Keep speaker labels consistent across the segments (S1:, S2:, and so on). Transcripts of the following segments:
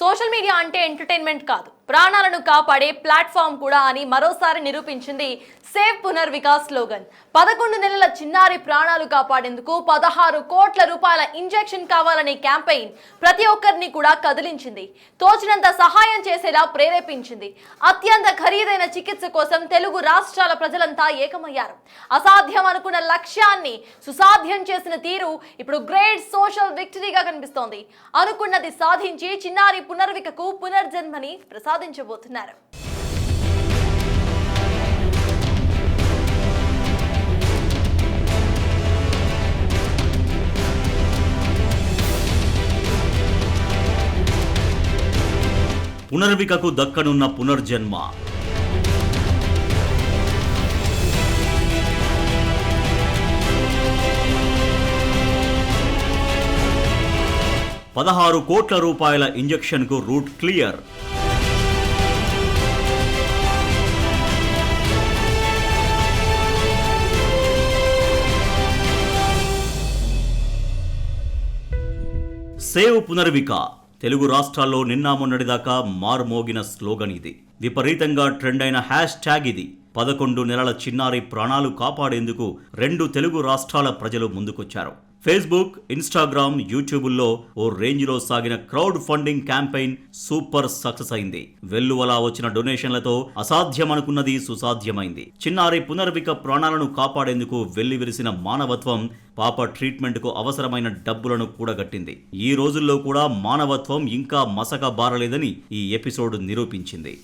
S1: Social media అంటే entertainment కాదు, ప్రాణాలను కాపాడే ప్లాట్ఫామ్ కూడా అని మరోసారి నిరూపించింది సేవ్ పునర్విక స్లోగన్. 11 నెలల చిన్నారి ప్రాణాలు కాపాడేందుకు 16 కోట్ల రూపాయల ఇంజెక్షన్ కావాలనే క్యాంపెయిన్ ప్రతి ఒక్కరిని కూడా కదిలించింది, తోచినంత సహాయం చేసేలా ప్రేరేపించింది. అత్యంత ఖరీదైన చికిత్స కోసం తెలుగు రాష్ట్రాల ప్రజలంతా ఏకమయ్యారు. అసాధ్యం అనుకున్న లక్ష్యాన్ని సుసాధ్యం చేసిన తీరు ఇప్పుడు గ్రేట్ సోషల్ విక్టరీగా కనిపిస్తోంది. అనుకున్నది సాధించి చిన్నారి పునర్వికకు పునర్జన్మని ప్రసాదించబోతున్నారు.
S2: పునర్వికకు దక్కనున్న పునర్జన్మ. ₹16 కోట్ల ఇంజెక్షన్ కు రూట్ క్లియర్. సేవ్ పునర్విక తెలుగు రాష్ట్రాల్లో నిన్న మొన్నటిదాకా మారుమోగిన స్లోగన్ ఇది. విపరీతంగా ట్రెండ్ అయిన హ్యాష్ ట్యాగ్ ఇది. 11 నెలల చిన్నారి ప్రాణాలు కాపాడేందుకు 2 తెలుగు రాష్ట్రాల ప్రజలు ముందుకొచ్చారు. ఫేస్బుక్, ఇన్స్టాగ్రామ్, యూట్యూబుల్లో ఓ రేంజ్లో సాగిన crowd funding campaign super success అయింది. వెల్లువలా వచ్చిన డొనేషన్లతో అసాధ్యమనుకున్నది సుసాధ్యమైంది. చిన్నారి పునర్విక ప్రాణాలను కాపాడేందుకు వెల్లివిరిసిన మానవత్వం పాప ట్రీట్మెంట్కు అవసరమైన డబ్బులను కూడగట్టింది. ఈ రోజుల్లో కూడా మానవత్వం ఇంకా మసక బారలేదని ఈ ఎపిసోడ్ నిరూపించింది.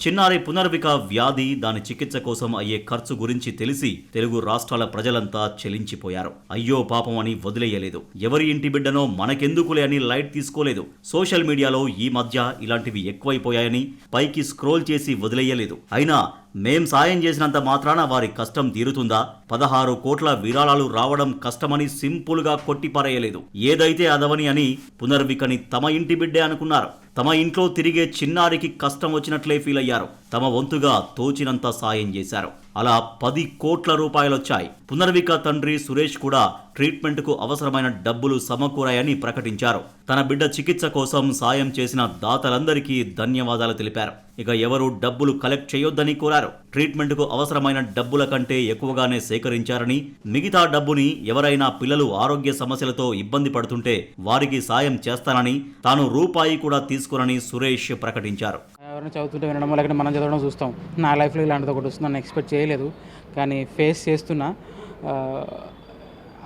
S2: చిన్నారి పునర్విక వ్యాధి, దాని చికిత్స కోసం అయ్యే ఖర్చు గురించి తెలిసి తెలుగు రాష్ట్రాల ప్రజలంతా చెలించిపోయారు. అయ్యో పాపం అని వదిలేయలేదు. ఎవరి ఇంటి బిడ్డనో మనకెందుకులే అని లైట్ తీసుకోలేదు. సోషల్ మీడియాలో ఈ మధ్య ఇలాంటివి ఎక్కువైపోయాయని పైకి స్క్రోల్ చేసి వదిలేయలేదు. అయినా మేం సాయం చేసినంత మాత్రాన వారి కష్టం తీరుతుందా? 16 కోట్ల విరాళాలు రావడం కష్టమని సింపుల్గా కొట్టిపారేయలేదు. ఏదైతే అదవని అని పునర్వికని తమ ఇంటి బిడ్డే అనుకున్నారు. తమ ఇంట్లో తిరిగే చిన్నారికి కష్టం వచ్చినట్లే ఫీల్ అయ్యారు. తమ వంతుగా తోచినంత సాయం చేశారు. అలా 10 కోట్ల రూపాయలొచ్చాయి. పునర్విక తండ్రి సురేష్ కూడా ట్రీట్మెంట్కు అవసరమైన డబ్బులు సమకూరాయని ప్రకటించారు. తన బిడ్డ చికిత్స కోసం సాయం చేసిన దాతలందరికీ ధన్యవాదాలు తెలిపారు. ఇక ఎవరు డబ్బులు కలెక్ట్ చేయొద్దని కోరారు. ట్రీట్మెంట్కు అవసరమైన డబ్బుల కంటే ఎక్కువగానే సేకరించారని, మిగతా డబ్బుని ఎవరైనా పిల్లలు ఆరోగ్య సమస్యలతో ఇబ్బంది పడుతుంటే వారికి సాయం చేస్తానని, తాను రూపాయి కూడా తీసుకోనని సురేష్ ప్రకటించారు.
S3: ఎవరైనా చదువుతుంటే వినడం, లేకపోతే మనం చదవడం చూస్తాం. నా లైఫ్లో ఇలాంటిది ఒకటి వస్తుందని ఎక్స్పెక్ట్ చేయలేదు, కానీ ఫేస్ చేస్తున్నా.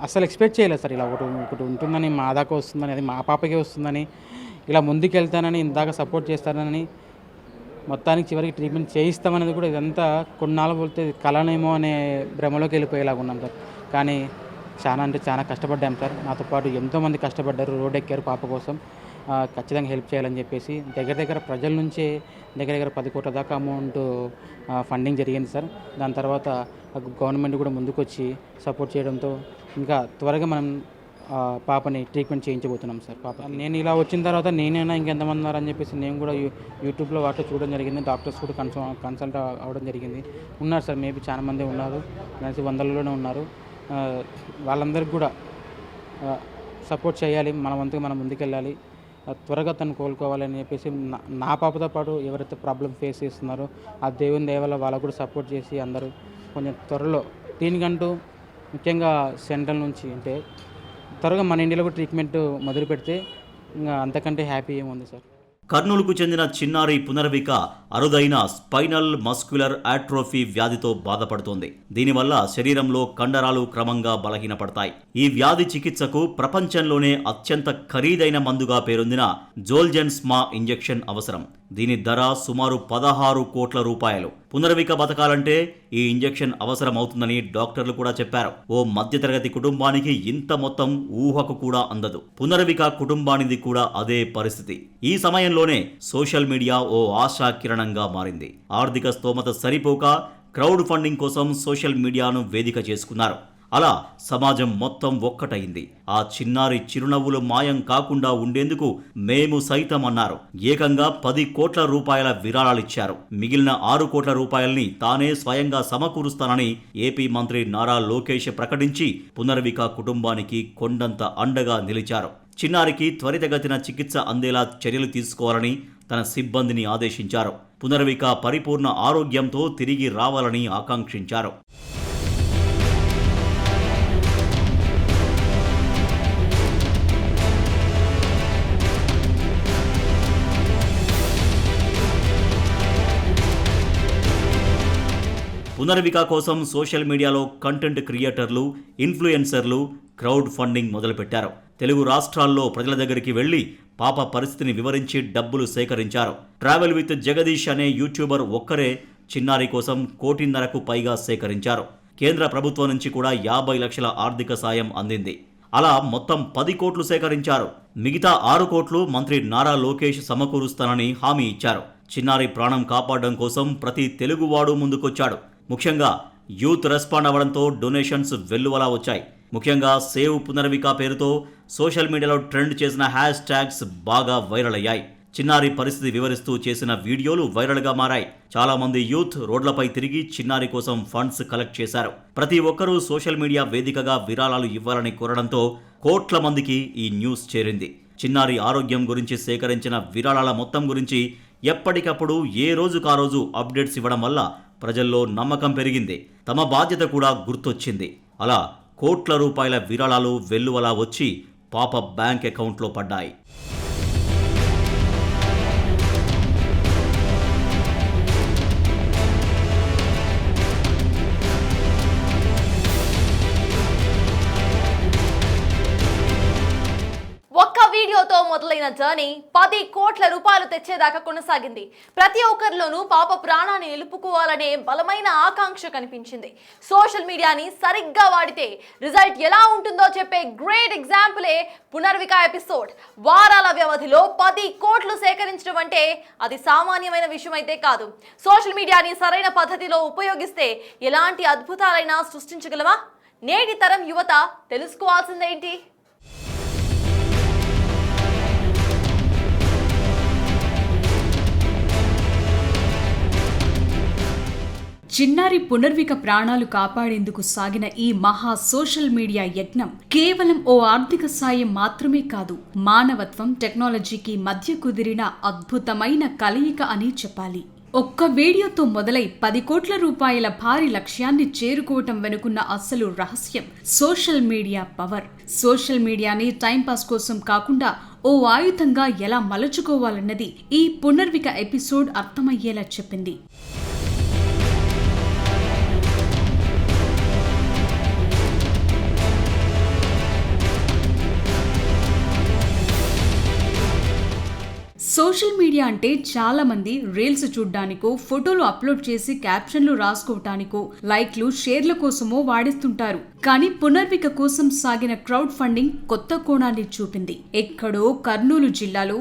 S3: అసలు ఎక్స్పెక్ట్ చేయలేదు సార్ ఇలా ఒకటి ఉంటుందని, మా దాకా వస్తుందని, అది మా పాపకే వస్తుందని, ఇలా ముందుకు వెళ్తానని, ఇందాక సపోర్ట్ చేస్తానని, మొత్తానికి చివరికి ట్రీట్మెంట్ చేయిస్తామనేది కూడా ఇదంతా కొన్నాళ్ళు పోతే కలనేమో అనే భ్రమలోకి వెళ్ళిపోయేలాగా ఉన్నాం సార్. కానీ చాలా అంటే చాలా కష్టపడ్డాం సార్. నాతో పాటు ఎంతోమంది కష్టపడ్డారు, రోడ్ ఎక్కారు పాప కోసం. ఖచ్చితంగా హెల్ప్ చేయాలని చెప్పేసి దగ్గర ప్రజల నుంచే దగ్గర 10 కోట్ల దాకా అమౌంట్ ఫండింగ్ జరిగింది సార్. దాని తర్వాత గవర్నమెంట్ కూడా ముందుకు వచ్చి సపోర్ట్ చేయడంతో ఇంకా త్వరగా మనం పాపని ట్రీట్మెంట్ చేయించబోతున్నాం సార్. పాప నేను ఇలా వచ్చిన తర్వాత నేనైనా ఇంకెంతమంది ఉన్నారని చెప్పేసి నేను కూడా యూట్యూబ్లో వాటిలో చూడడం జరిగింది. డాక్టర్స్ కూడా కన్సల్ట్ అవ్వడం జరిగింది. ఉన్నారు సార్, మేబీ చాలా మంది ఉన్నారు, కలిసి 100లోనే ఉన్నారు. వాళ్ళందరికీ కూడా సపోర్ట్ చేయాలి, మన వంతుగా మనం ముందుకెళ్ళాలి, త్వరగా తను కోలుకోవాలని చెప్పేసి నా పాపతో పాటు ఎవరైతే ప్రాబ్లం ఫేస్ చేస్తున్నారో ఆ దేవుని దయ వల్ల వాళ్ళకు కూడా సపోర్ట్ చేసి అందరూ కొంచెం త్వరలో దీనికంటూ ముఖ్యంగా సెంట్రల్ నుంచి అంటే త్వరగా మన ఇండియాలో కూడా ట్రీట్మెంట్ మొదలు పెడితే ఇంకా అంతకంటే హ్యాపీ ఏముంది సార్.
S2: కర్నూలుకు చెందిన చిన్నారి పునర్విక అరుదైన స్పైనల్ మస్క్యులర్ ఆట్రోఫీ వ్యాధితో బాధపడుతోంది. దీనివల్ల శరీరంలో కండరాలు క్రమంగా బలహీనపడతాయి. ఈ వ్యాధి చికిత్సకు ప్రపంచంలోనే అత్యంత ఖరీదైన మందుగా పేరొందిన జోల్జెన్స్మా ఇంజెక్షన్ అవసరం. దీని ధర సుమారు 16 కోట్ల రూపాయలు. పునర్విక బతకాలంటే ఈ ఇంజెక్షన్ అవసరం అవుతుందని డాక్టర్లు కూడా చెప్పారు. ఓ మధ్యతరగతి కుటుంబానికి ఇంత మొత్తం ఊహకు కూడా అందదు. పునర్విక కుటుంబానిది కూడా అదే పరిస్థితి. ఈ సమయంలోనే సోషల్ మీడియా ఓ ఆశా కిరణంగా మారింది. ఆర్థిక స్తోమత సరిపోక క్రౌడ్ ఫండింగ్ కోసం సోషల్ మీడియాను వేదిక చేసుకున్నారు. అలా సమాజం మొత్తం ఒక్కటైంది. ఆ చిన్నారి చిరునవ్వులు మాయం కాకుండా ఉండేందుకు మేము సైతం అన్నారు. ఏకంగా 10 కోట్ల రూపాయల విరాళాలిచ్చారు. మిగిలిన 6 కోట్ల రూపాయల్ని తానే స్వయంగా సమకూరుస్తానని ఏపీ మంత్రి నారా లోకేష్ ప్రకటించి పునర్విక కుటుంబానికి కొండంత అండగా నిలిచారు. చిన్నారికి త్వరితగతిన చికిత్స అందేలా చర్యలు తీసుకోవాలని తన సిబ్బందిని ఆదేశించారు. పునర్విక పరిపూర్ణ ఆరోగ్యంతో తిరిగి రావాలని ఆకాంక్షించారు. పునర్విక కోసం సోషల్ మీడియాలో కంటెంట్ క్రియేటర్లు, ఇన్ఫ్లుయెన్సర్లు క్రౌడ్ ఫండింగ్ మొదలుపెట్టారు. తెలుగు రాష్ట్రాల్లో ప్రజల దగ్గరికి వెళ్లి పాప పరిస్థితిని వివరించి డబ్బులు సేకరించారు. ట్రావెల్ విత్ జగదీష్ అనే యూట్యూబర్ ఒక్కరే చిన్నారి కోసం 1.5 కోటికి పైగా సేకరించారు. కేంద్ర ప్రభుత్వం నుంచి కూడా 50 లక్షల ఆర్థిక సాయం అందింది. అలా మొత్తం 10 కోట్లు సేకరించారు. మిగతా 6 కోట్లు మంత్రి నారా లోకేష్ సమకూరుస్తానని హామీ ఇచ్చారు. చిన్నారి ప్రాణం కాపాడడం కోసం ప్రతి తెలుగువాడు ముందుకొచ్చాడు. ముఖ్యంగా యూత్ రెస్పాండ్ అవ్వడంతో డొనేషన్స్ వెల్లువలా వచ్చాయి. ముఖ్యంగా సేవ్ పునర్విక పేరుతో సోషల్ మీడియాలో ట్రెండ్ చేసిన హ్యాష్ ట్యాగ్స్ బాగా వైరల్ అయ్యాయి. చిన్నారి పరిస్థితి వివరిస్తూ చేసిన వీడియోలు వైరల్గా మారాయి. చాలా మంది యూత్ రోడ్లపై తిరిగి చిన్నారి కోసం ఫండ్స్ కలెక్ట్ చేశారు. ప్రతి ఒక్కరూ సోషల్ మీడియా వేదికగా విరాళాలు ఇవ్వాలని కోరడంతో కోట్ల మందికి ఈ న్యూస్ చేరింది. చిన్నారి ఆరోగ్యం గురించి సేకరించిన విరాళాల మొత్తం గురించి ఎప్పటికప్పుడు ఏ రోజుకా రోజు అప్డేట్స్ ఇవ్వడం వల్ల ప్రజల్లో నమ్మకం పెరిగింది. తమ బాధ్యత కూడా గుర్తొచ్చింది. అలా కోట్ల రూపాయల విరాళాలు వెల్లువలా వచ్చి పాప బ్యాంక్ అకౌంట్లో పడ్డాయి.
S1: ఒక్క వీడియోతో మొదలైన జర్నీ 10 కోట్ల రూపాయలు తెచ్చేదాకా కొనసాగింది. ప్రతి ఒక్కరిలోనూ పాప ప్రాణాన్ని నిలుపుకోవాలనే బలమైన ఆకాంక్ష కనిపించింది. సోషల్ మీడియాని సరిగ్గా వాడితే రిజల్ట్ ఎలా ఉంటుందో చెప్పే గ్రేట్ ఎగ్జాంపులే పునర్విక ఎపిసోడ్. వారాల వ్యవధిలో 10 కోట్లు సేకరించడం అంటే అది సామాన్యమైన విషయం అయితే కాదు. సోషల్ మీడియాని సరైన పద్ధతిలో ఉపయోగిస్తే ఎలాంటి అద్భుతాలైనా సృష్టించగలమా? నేటి తరం యువత తెలుసుకోవాల్సిందేంటి?
S4: చిన్నారి పునర్విక ప్రాణాలు కాపాడేందుకు సాగిన ఈ మహా సోషల్ మీడియా యజ్ఞం కేవలం ఓ ఆర్థిక సాయం మాత్రమే కాదు, మానవత్వం, టెక్నాలజీకి మధ్య కుదిరిన అద్భుతమైన కలయిక అని చెప్పాలి. ఒక్క వీడియోతో మొదలై 10 కోట్ల రూపాయల భారీ లక్ష్యాన్ని చేరుకోవటం వెనుకున్న అసలు రహస్యం సోషల్ మీడియా పవర్. సోషల్ మీడియాని టైంపాస్ కోసం కాకుండా ఓ ఆయుధంగా ఎలా మలుచుకోవాలన్నది ఈ పునర్విక ఎపిసోడ్ అర్థమయ్యేలా చెప్పింది. సోషల్ మీడియా అంటే చాలా మంది రీల్స్ చూడ్డానికో, ఫోటోలు అప్లోడ్ చేసి క్యాప్షన్లు రాసుకోవటానికో, లైక్లు, షేర్ల కోసమో వాడిస్తుంటారు. కానీ పునర్విక కోసం సాగిన క్రౌడ్ ఫండింగ్ కొత్త కోణాన్ని చూపింది. ఎక్కడో కర్నూలు జిల్లాలో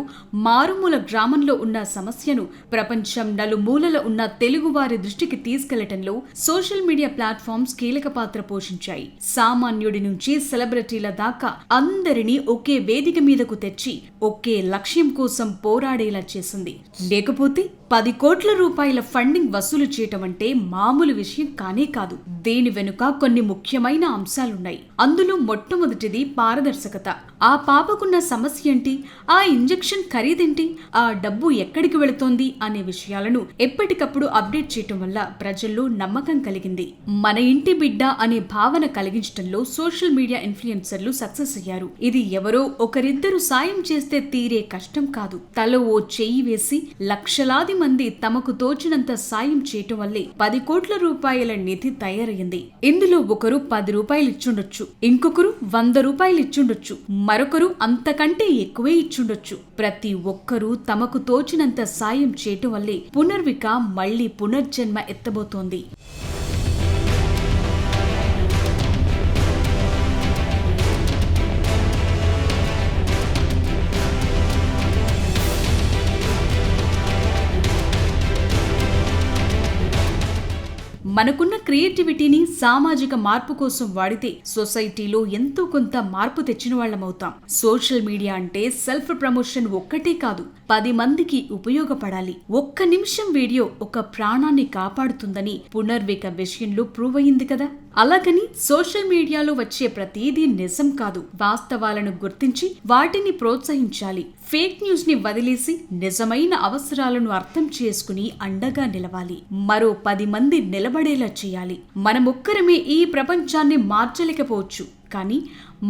S4: మారుమూల గ్రామంలో ఉన్న సమస్యను ప్రపంచం నలుమూలల ఉన్న తెలుగువారి దృష్టికి తీసుకెళ్లటంలో సోషల్ మీడియా ప్లాట్ఫామ్స్ కీలక పాత్ర పోషించాయి. సామాన్యుడి నుంచి సెలబ్రిటీల దాకా అందరినీ ఒకే వేదిక మీదకు తెచ్చి ఒకే లక్ష్యం కోసం పోరాడేలా చేసింది. లేకపోతే 10 కోట్ల రూపాయల ఫండింగ్ వసూలు చేయటం అంటే మామూలు విషయం కానే కాదు. దీని వెనుక కొన్ని ముఖ్యమైన అంశాలున్నాయి. అందులో మొట్టమొదటిది పారదర్శకత. ఆ పాపకున్న సమస్య ఏంటి, ఆ ఇంజెక్షన్ ఖరీదేంటి, ఆ డబ్బు ఎక్కడికి వెళుతోంది అనే విషయాలను ఎప్పటికప్పుడు అప్డేట్ చేయటం వల్ల ప్రజల్లో నమ్మకం కలిగింది. మన ఇంటి బిడ్డ అనే భావన కలిగించడంలో సోషల్ మీడియా ఇన్ఫ్లుయెన్సర్లు సక్సెస్ అయ్యారు. ఇది ఎవరో ఒకరిద్దరు సాయం చేస్తే తీరే కష్టం కాదు. తలో ఓ చెయ్యి వేసి లక్షలాది మంది తమకు తోచినంత సాయం చేయటం వల్లే 10 కోట్ల రూపాయల నిధి తయారైంది. ఇందులో ఒకరు 10 రూపాయలు ఇచ్చుండొచ్చు, ఇంకొకరు 100 రూపాయలు ఇచ్చుండొచ్చు, మరొకరు అంతకంటే ఎక్కువే ఇచ్చుండొచ్చు. ప్రతి ఒక్కరూ తమకు తోచినంత సాయం చేయటం వల్లే పునర్విక మళ్లీ పునర్జన్మ ఎత్తబోతోంది. మనకున్న క్రియేటివిటీని సామాజిక మార్పు కోసం వాడితే సొసైటీలో ఎంతో కొంత మార్పు తెచ్చిన వాళ్ళమవుతాం. సోషల్ మీడియా అంటే సెల్ఫ్ ప్రమోషన్ ఒక్కటే కాదు, 10 మందికి ఉపయోగపడాలి. ఒక్క నిమిషం వీడియో ఒక ప్రాణాన్ని కాపాడుతుందని పునర్విక విషయంలో ప్రూవ్ అయింది కదా. అలాగని సోషల్ మీడియాలో వచ్చే ప్రతిదీ నిజం కాదు. వాస్తవాలను గుర్తించి వాటిని ప్రోత్సహించాలి. ఫేక్ న్యూస్ ని వదిలేసి నిజమైన అవసరాలను అర్థం చేసుకుని అండగా నిలవాలి. మరో 10 మంది నిలబడేలా చేయాలి. మనమొక్కరమే ఈ ప్రపంచాన్ని మార్చలేకపోవచ్చు, కానీ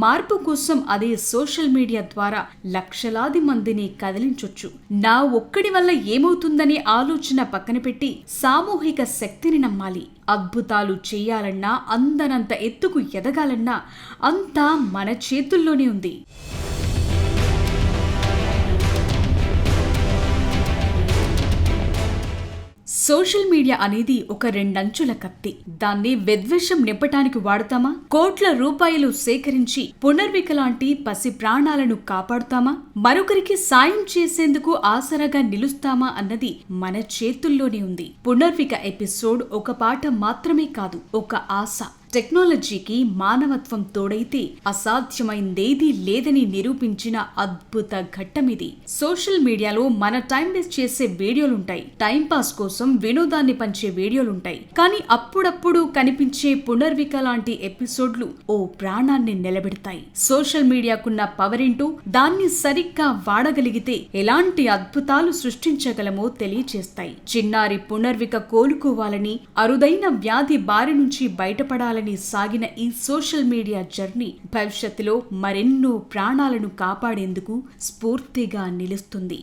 S4: మార్పు కోసం అదే సోషల్ మీడియా ద్వారా లక్షలాది మందిని కదిలించొచ్చు. నా ఒక్కడి వల్ల ఏమవుతుందనే ఆలోచన పక్కన పెట్టి సామూహిక శక్తిని నమ్మాలి. అద్భుతాలు చేయాలన్నా, అందనంత ఎత్తుకు ఎదగాలన్నా అంతా మన చేతుల్లోనే ఉంది. సోషల్ మీడియా అనేది ఒక 2 అంచుల కత్తి. దాన్ని విద్వేషం నింపటానికి వాడుతామా? కోట్ల రూపాయలు సేకరించి పునర్విక లాంటి పసి ప్రాణాలను కాపాడుతామా? మరొకరికి సాయం చేసేందుకు ఆసరాగా నిలుస్తామా అన్నది మన చేతుల్లోనే ఉంది. పునర్విక ఎపిసోడ్ ఒక పాట మాత్రమే కాదు, ఒక ఆశ. టెక్నాలజీకి మానవత్వం తోడైతే అసాధ్యమైందేదీ లేదని నిరూపించిన అద్భుత ఘట్టమిది. సోషల్ మీడియాలో మన టైం వేస్ట్ చేసే వీడియోలుంటాయి, టైం పాస్ కోసం వినోదాన్ని పంచే వీడియోలుంటాయి, కానీ అప్పుడప్పుడు కనిపించే పునర్విక లాంటి ఎపిసోడ్లు ఓ ప్రాణాన్ని నిలబెడతాయి. సోషల్ మీడియాకున్న పవర్ ఏంటో, దాన్ని సరిగ్గా వాడగలిగితే ఎలాంటి అద్భుతాలు సృష్టించగలమో తెలియచేస్తాయి. చిన్నారి పునర్విక కోలుకోవాలని, అరుదైన వ్యాధి బారి నుంచి బయటపడాలని సాగిన ఈ సోషల్ మీడియా జర్నీ భవిష్యత్తులో మరెన్నో ప్రాణాలను కాపాడేందుకు స్ఫూర్తిగా నిలుస్తుంది.